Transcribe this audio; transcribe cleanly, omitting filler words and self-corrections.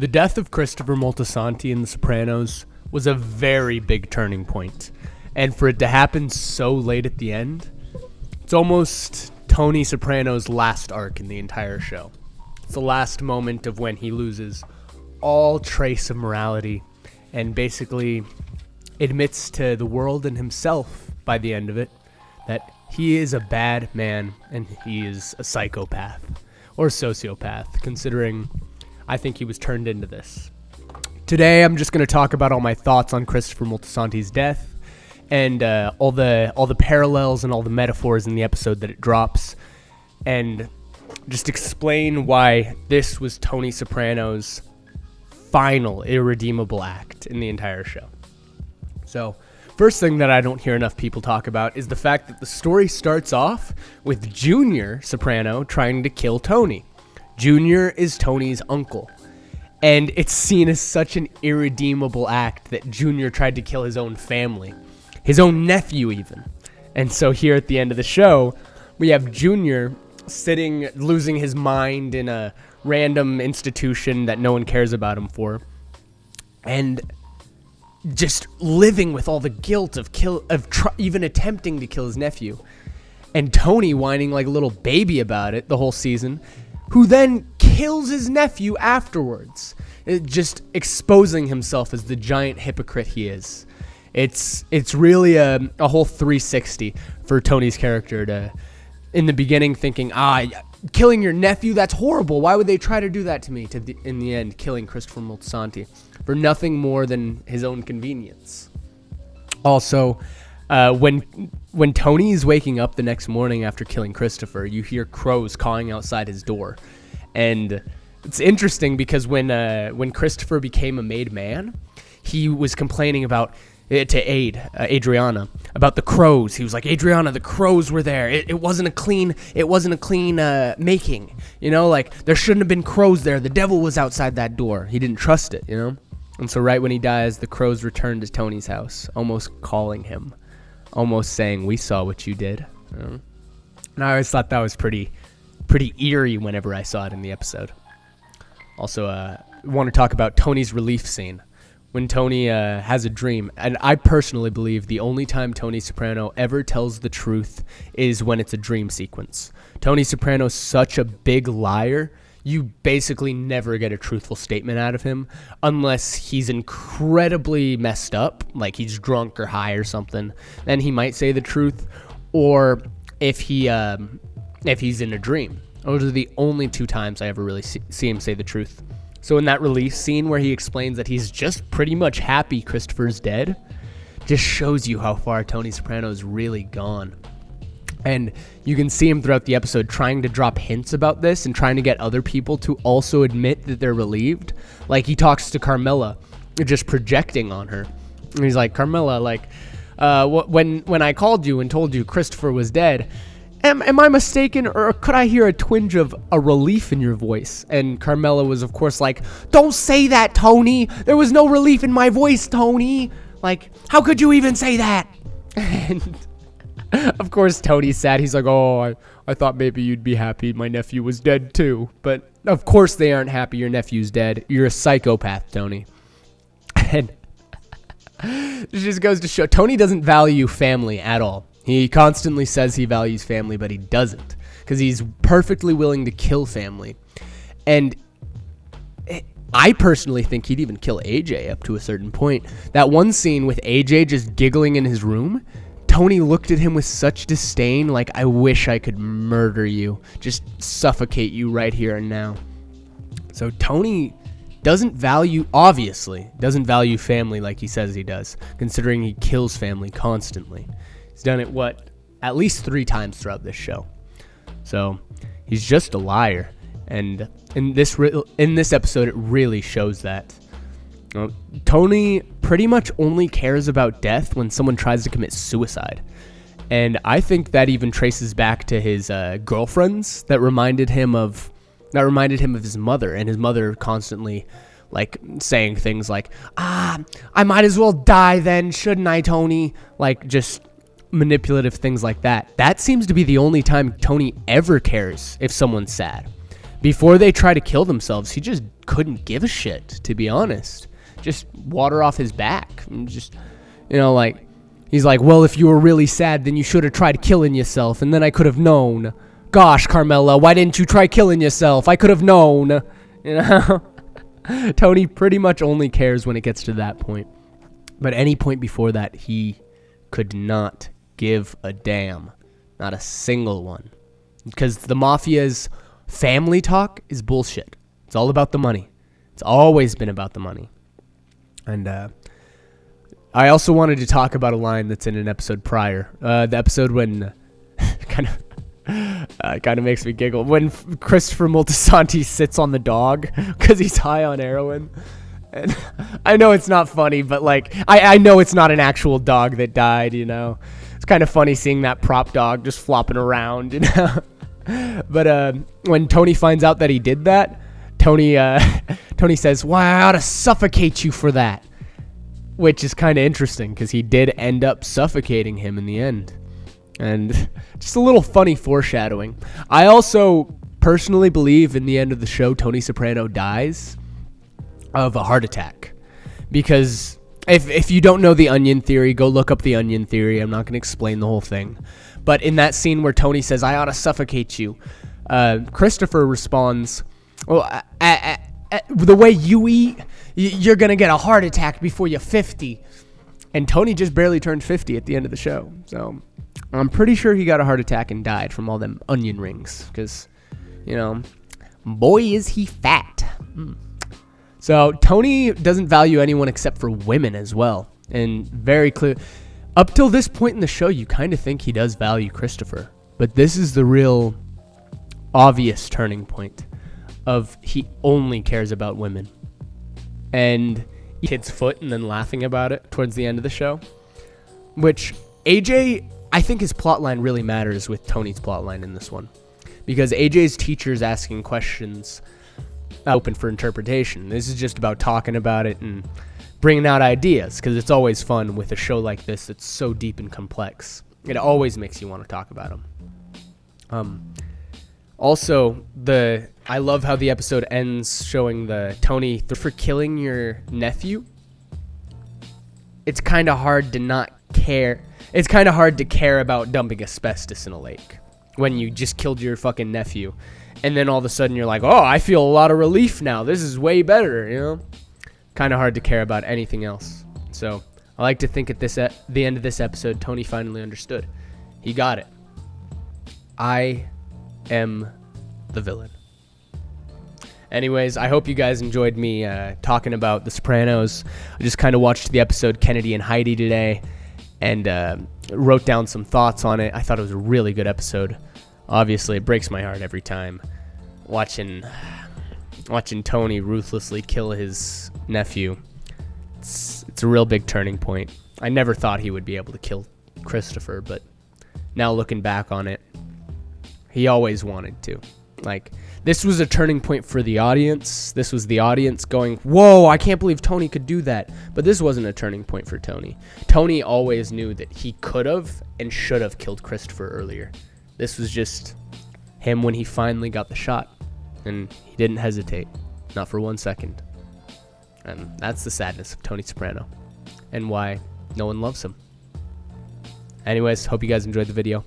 The death of Christopher Moltisanti in The Sopranos was a very big turning point, and for it to happen so late at the end, it's almost Tony Soprano's last arc in the entire show. It's the last moment of when he loses all trace of morality and basically admits to the world and himself by the end of it that he is a bad man and he is a psychopath or sociopath, considering I think he was turned into this. Today, I'm just going to talk about all my thoughts on Christopher Moltisanti's death and all the parallels and all the metaphors in the episode that it drops, and just explain why this was Tony Soprano's final irredeemable act in the entire show. So, first thing that I don't hear enough people talk about is the fact that the story starts off with Junior Soprano trying to kill Tony. Junior is Tony's uncle, and it's seen as such an irredeemable act that Junior tried to kill his own family, his own nephew even. And so here at the end of the show, we have Junior sitting, losing his mind in a random institution that no one cares about him for, and just living with all the guilt of even attempting to kill his nephew. And Tony whining like a little baby about it the whole season, who then kills his nephew afterwards, just exposing himself as the giant hypocrite he is. It's really a whole 360 for Tony's character to, in the beginning, thinking, killing your nephew, that's horrible. Why would they try to do that to me? In the end, killing Christopher Moltisanti for nothing more than his own convenience. Also, when Tony is waking up the next morning after killing Christopher, you hear crows cawing outside his door. And it's interesting because when Christopher became a made man, he was complaining about to Adriana about the crows. He was like, Adriana, the crows were there. It wasn't a clean making. You know, like there shouldn't have been crows there. The devil was outside that door. He didn't trust it, you know? And so right when he dies, the crows return to Tony's house, almost calling him, almost saying, we saw what you did. You know? And I always thought that was pretty eerie whenever I saw it in the episode. Also, I want to talk about Tony's relief scene. When Tony has a dream, and I personally believe the only time Tony Soprano ever tells the truth is when it's a dream sequence. Tony Soprano's such a big liar, you basically never get a truthful statement out of him unless he's incredibly messed up, like he's drunk or high or something. Then he might say the truth, or if he's in a dream. Those are the only two times I ever really see him say the truth. So in that relief scene where he explains that he's just pretty much happy Christopher's dead, just shows you how far Tony Soprano's really gone. And you can see him throughout the episode trying to drop hints about this and trying to get other people to also admit that they're relieved. Like he talks to Carmela, just projecting on her. And he's like, Carmela, like, when I called you and told you Christopher was dead, Am I mistaken, or could I hear a twinge of a relief in your voice? And Carmela was, of course, like, don't say that, Tony. There was no relief in my voice, Tony. Like, how could you even say that? And, of course, Tony's sad. He's like, oh, I thought maybe you'd be happy my nephew was dead, too. But, of course, they aren't happy your nephew's dead. You're a psychopath, Tony. And it just goes to show, Tony doesn't value family at all. He constantly says he values family, but he doesn't, because he's perfectly willing to kill family. And I personally think he'd even kill AJ up to a certain point. That one scene with AJ just giggling in his room, Tony looked at him with such disdain, like, I wish I could murder you, just suffocate you right here and now. So Tony obviously doesn't value family like he says he does, considering he kills family constantly. He's done it, at least 3 times throughout this show. So he's just a liar. And in this episode, it really shows that. Tony pretty much only cares about death when someone tries to commit suicide. And I think that even traces back to his girlfriends that reminded him of his mother, and his mother constantly like saying things like, I might as well die then, shouldn't I, Tony? Like just manipulative things like that. That seems to be the only time Tony ever cares if someone's sad. before they try to kill themselves, he just couldn't give a shit, to be honest. Just water off his back. And just, like, he's like, well, if you were really sad, then you should have tried killing yourself, and then I could have known. Gosh, Carmela, why didn't you try killing yourself? I could have known. Tony pretty much only cares when it gets to that point. But any point before that, he could not give a damn. Not a single one. Because the Mafia's family talk is bullshit. It's all about the money. It's always been about the money. And I also wanted to talk about a line that's in an episode prior. The episode when kind of makes me giggle. When Christopher Moltisanti sits on the dog because he's high on heroin. And I know it's not funny, but like I know it's not an actual dog that died, It's kind of funny seeing that prop dog just flopping around, But when Tony finds out that he did that, Tony says, "Why, I ought to suffocate you for that," which is kind of interesting because he did end up suffocating him in the end, and just a little funny foreshadowing. I also personally believe in the end of the show, Tony Soprano dies of a heart attack, because if you don't know the Onion Theory, go look up the Onion Theory. I'm not going to explain the whole thing. But in that scene where Tony says, "I ought to suffocate you," Christopher responds, "Well, the way you eat, you're going to get a heart attack before you're 50. And Tony just barely turned 50 at the end of the show. So I'm pretty sure he got a heart attack and died from all them onion rings. Because, boy, is he fat. So Tony doesn't value anyone except for women as well. And very clear. Up till this point in the show, you kind of think he does value Christopher. But this is the real obvious turning point of he only cares about women. And kid's foot and then laughing about it towards the end of the show. Which AJ, I think his plotline really matters with Tony's plotline in this one. Because AJ's teacher's asking questions open for interpretation. This is just about talking about it and bringing out ideas, because it's always fun with a show like this that's so deep and complex. It always makes you want to talk about them. Also, I love how the episode ends showing the Tony for killing your nephew. It's kind of hard to not care. It's kind of hard to care about dumping asbestos in a lake when you just killed your fucking nephew. And then all of a sudden you're like, oh, I feel a lot of relief now. This is way better, Kind of hard to care about anything else. So I like to think at the end of this episode, Tony finally understood. He got it. I am the villain. Anyways, I hope you guys enjoyed me talking about The Sopranos. I just kind of watched the episode Kennedy and Heidi today and wrote down some thoughts on it. I thought it was a really good episode. Obviously, it breaks my heart every time watching Tony ruthlessly kill his nephew. It's a real big turning point. I never thought he would be able to kill Christopher, but now looking back on it, he always wanted to. Like, this was a turning point for the audience. This was the audience going, whoa, I can't believe Tony could do that. But this wasn't a turning point for Tony. Tony always knew that he could have and should have killed Christopher earlier. This was just him when he finally got the shot. And he didn't hesitate. Not for 1 second. And that's the sadness of Tony Soprano. And why no one loves him. Anyways, hope you guys enjoyed the video.